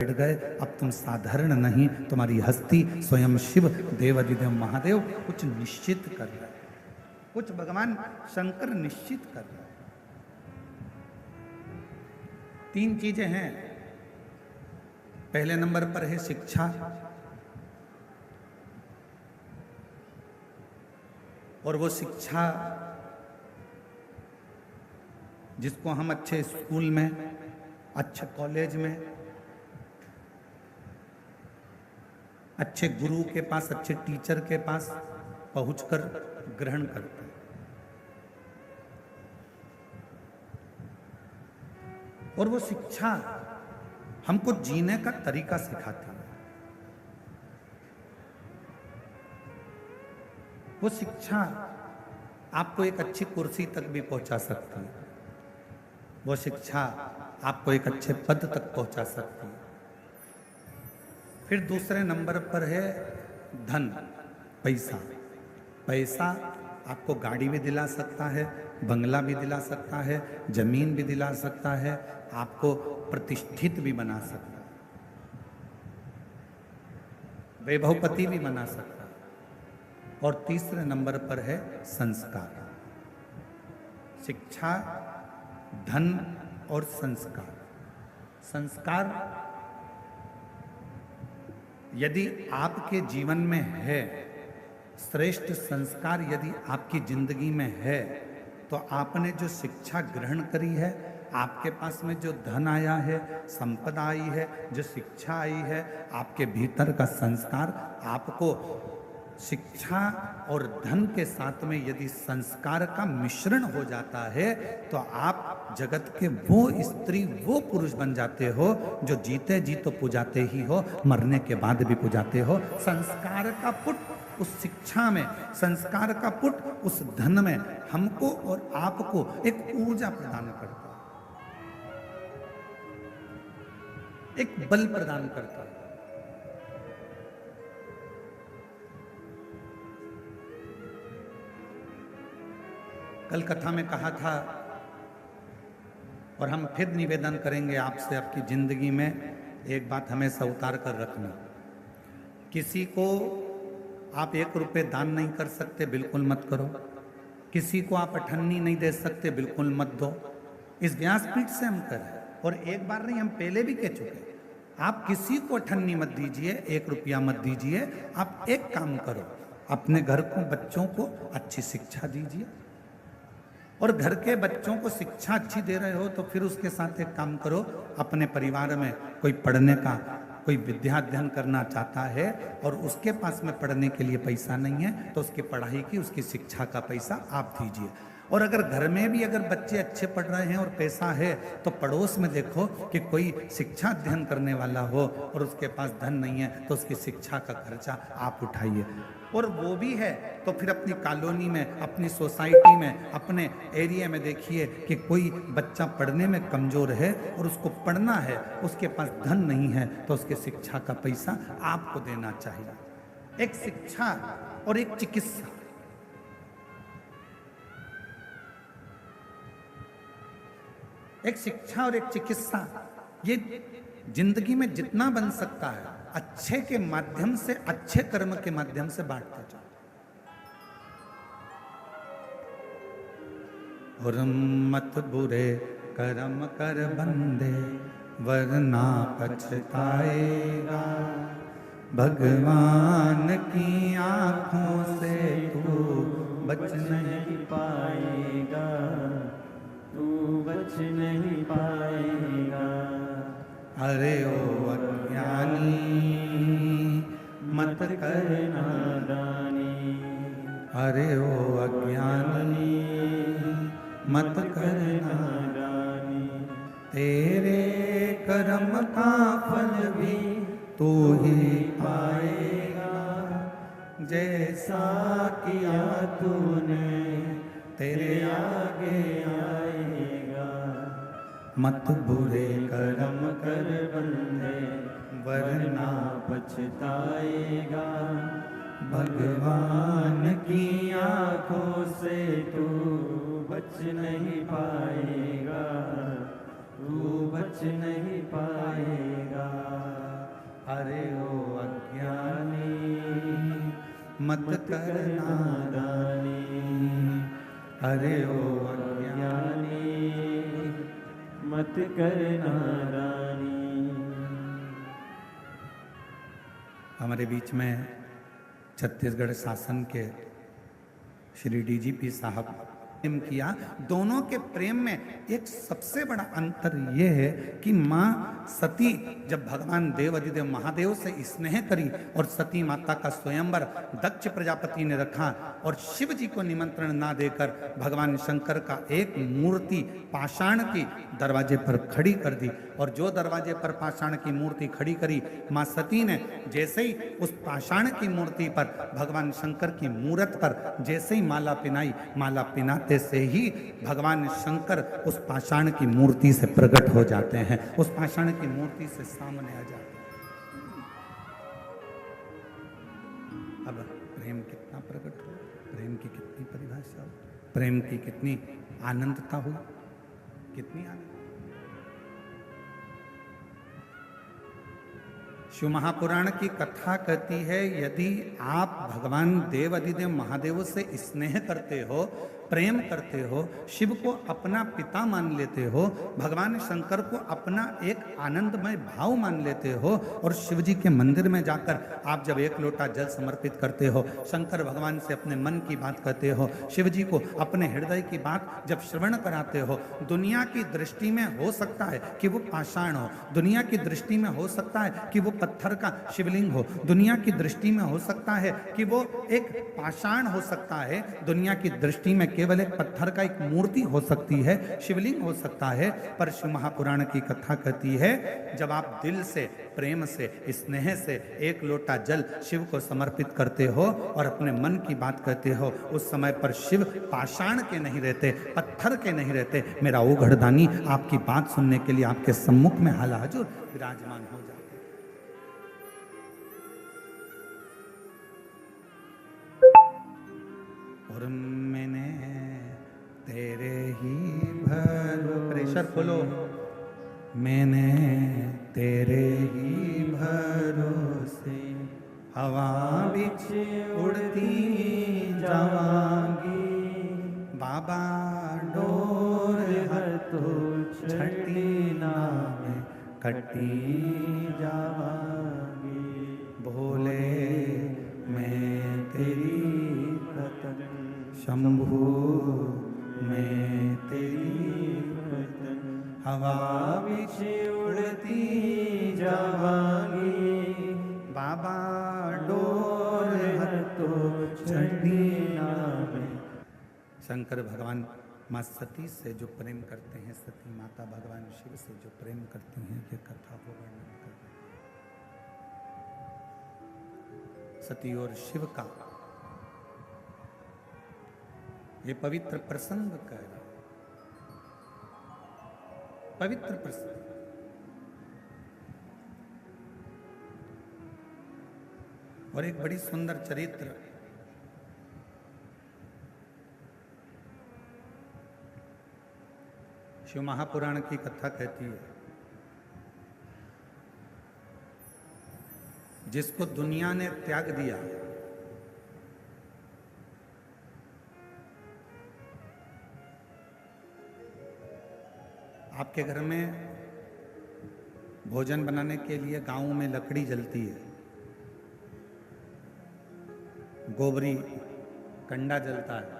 बैठ गए, अब तुम साधारण नहीं, तुम्हारी हस्ती स्वयं शिव देवाधिदेव महादेव कुछ निश्चित कर रहे हैं, कुछ भगवान शंकर निश्चित कर रहे हैं। 3 चीजें हैं। पहले नंबर पर है शिक्षा, और वो शिक्षा जिसको हम अच्छे स्कूल में, अच्छे कॉलेज में, अच्छे गुरु के पास, अच्छे टीचर के पास पहुंचकर ग्रहण करते हैं। और वो शिक्षा हमको जीने का तरीका सिखाती है। वो शिक्षा आपको एक अच्छी कुर्सी तक भी पहुंचा सकती है। वो शिक्षा आपको एक अच्छे पद तक पहुंचा सकती है। फिर दूसरे नंबर पर है धन, पैसा। पैसा आपको गाड़ी भी दिला सकता है, बंगला भी दिला सकता है, जमीन भी दिला सकता है, आपको प्रतिष्ठित भी बना सकता है, वैभवपति भी बना सकता है। और तीसरे नंबर पर है संस्कार। शिक्षा, धन और संस्कार। संस्कार यदि आपके जीवन में है, श्रेष्ठ संस्कार यदि आपकी जिंदगी में है, तो आपने जो शिक्षा ग्रहण करी है, आपके पास में जो धन आया है, संपदा आई है, जो शिक्षा आई है, आपके भीतर का संस्कार, आपको शिक्षा और धन के साथ में यदि संस्कार का मिश्रण हो जाता है, तो आप जगत के वो स्त्री, वो पुरुष बन जाते हो जो जीते जी तो पुजाते ही हो, मरने के बाद भी पुजाते हो। संस्कार का पुट उस शिक्षा में, संस्कार का पुट उस धन में हमको और आपको एक ऊर्जा प्रदान करता है, एक बल प्रदान करता है। कल कथा में कहा था, और हम फिर निवेदन करेंगे आपसे, आपकी जिंदगी में एक बात हमेशा उतार कर रखना। किसी को आप 1 रुपये दान नहीं कर सकते, बिल्कुल मत करो। किसी को आप अठन्नी नहीं दे सकते, बिल्कुल मत दो। इस व्यासपीठ से हम कर रहे हैं, और एक बार नहीं, हम पहले भी कह चुके। आप किसी को अठन्नी मत दीजिए, 1 रुपया मत दीजिए। आप एक काम करो, अपने घर को, बच्चों को अच्छी शिक्षा दीजिए, और घर के बच्चों को शिक्षा अच्छी दे रहे हो तो फिर उसके साथ एक काम करो, अपने परिवार में कोई पढ़ने का, कोई विद्या अध्ययन करना चाहता है और उसके पास में पढ़ने के लिए पैसा नहीं है, तो उसकी पढ़ाई की, उसकी शिक्षा का पैसा आप दीजिए। और अगर घर में भी अगर बच्चे अच्छे पढ़ रहे हैं और पैसा है, तो पड़ोस में देखो कि कोई शिक्षा अध्ययन करने वाला हो और उसके पास धन नहीं है, तो उसकी शिक्षा का खर्चा आप उठाइए। और वो भी है तो फिर अपनी कॉलोनी में, अपनी सोसाइटी में, अपने एरिया में देखिए कि कोई बच्चा पढ़ने में कमज़ोर है और उसको पढ़ना है, उसके पास धन नहीं है, तो उसके शिक्षा का पैसा आपको देना चाहिए। एक शिक्षा और एक चिकित्सा, एक शिक्षा और एक चिकित्सा, ये जिंदगी में जितना बन सकता है अच्छे के माध्यम से, अच्छे कर्म के माध्यम से बांटते जाओ। और मत बुरे कर्म कर बंदे, वरना पछताएगा। भगवान की आंखों से तू बच नहीं पाएगा, तू बच नहीं पाएगा। अरे ओ अज्ञानी, मत कर नादानी। अरे ओ अज्ञानी, मत कर नादानी। तेरे कर्म का फल भी तू ही पाएगा, जैसा किया तूने तेरे आगे आएगा। मत बुरे कर्म कर बंदे, वरना पछताएगा। भगवान की आंखों से तू बच नहीं पाएगा, तू बच नहीं पाएगा। अरे ओ अज्ञानी मत मत कर कर नादानी, अरे ओ अज्ञानी मत कर नादानी। हमारे बीच में छत्तीसगढ़ शासन के श्री डीजीपी साहब प्रेम किया। दोनों के प्रेम में एक सबसे बड़ा अंतर यह है कि माँ सती जब भगवान देव अधिदेव महादेव से स्नेह करी और सती माता का स्वयंवर दक्ष प्रजापति ने रखा और शिव जी को निमंत्रण ना देकर भगवान शंकर का एक मूर्ति पाषाण की दरवाजे पर खड़ी कर दी। और जो दरवाजे पर पाषाण की मूर्ति खड़ी करी, माँ सती ने जैसे ही उस पाषाण की मूर्ति पर भगवान शंकर की मूरत पर जैसे ही माला पिनाई, माला पिनाते से ही भगवान शंकर उस पाषाण की मूर्ति से प्रकट हो जाते हैं, उस पाषाण की मूर्ति से सामने आ जाते हैं। अब प्रेम कितना प्रकट हो, प्रेम की कितनी परिभाषा हो, प्रेम की कितनी आनंदता हो, कितनी आनंद। शिव महापुराण की कथा कहती है, यदि आप भगवान देव अधिदेव महादेव से स्नेह करते हो, प्रेम करते हो, शिव को अपना पिता मान लेते हो, भगवान शंकर को अपना एक आनंदमय भाव मान लेते हो, और शिव जी के मंदिर में जाकर आप जब एक लोटा जल समर्पित करते हो, शंकर भगवान से अपने मन की बात कहते हो, शिव जी को अपने हृदय की बात जब श्रवण कराते हो, दुनिया की दृष्टि में हो सकता है कि वो पाषाण हो, दुनिया की दृष्टि में हो सकता है कि वो पत्थर का शिवलिंग हो, दुनिया की दृष्टि में हो सकता है कि वो एक पाषाण हो सकता है, दुनिया की दृष्टि में केवल एक पत्थर का एक मूर्ति हो सकती है, शिवलिंग हो सकता है, पर शिव महापुराण की कथा कहती है जब आप दिल से, प्रेम से, स्नेह से एक लोटा जल शिव को समर्पित करते हो और अपने मन की बात कहते हो, उस समय पर शिव पाषाण के नहीं रहते, पत्थर के नहीं रहते, मेरा ओ घड़दानी आपकी बात सुनने के लिए आपके सम्मुख में हाल हाजुर विराजमान हो जाते। और मैंने तेरे ही प्रेशर खोलो, मैंने तेरे ही भरोसे हवा बिच उड़ती जावांगी, बाबा डोर है तो छठी नाम कटी जावांगी, भोले मैं तेरी शंभू मैं तेरी हवा बिच उड़ती जावांगी, बाबा डोर है तो छठी नाम। शंकर भगवान माँ सती से जो प्रेम करते हैं, सती माता भगवान शिव से जो प्रेम करती हैं, ये कथा को वर्णन कर रहे हैं। सती और शिव का ये पवित्र प्रसंग कह रहा, पवित्र प्रसंग। और एक बड़ी सुंदर चरित्र शिव महापुराण की कथा कहती है, जिसको दुनिया ने त्याग दिया, आपके घर में भोजन बनाने के लिए गांव में लकड़ी जलती है, गोबरी कंडा जलता है,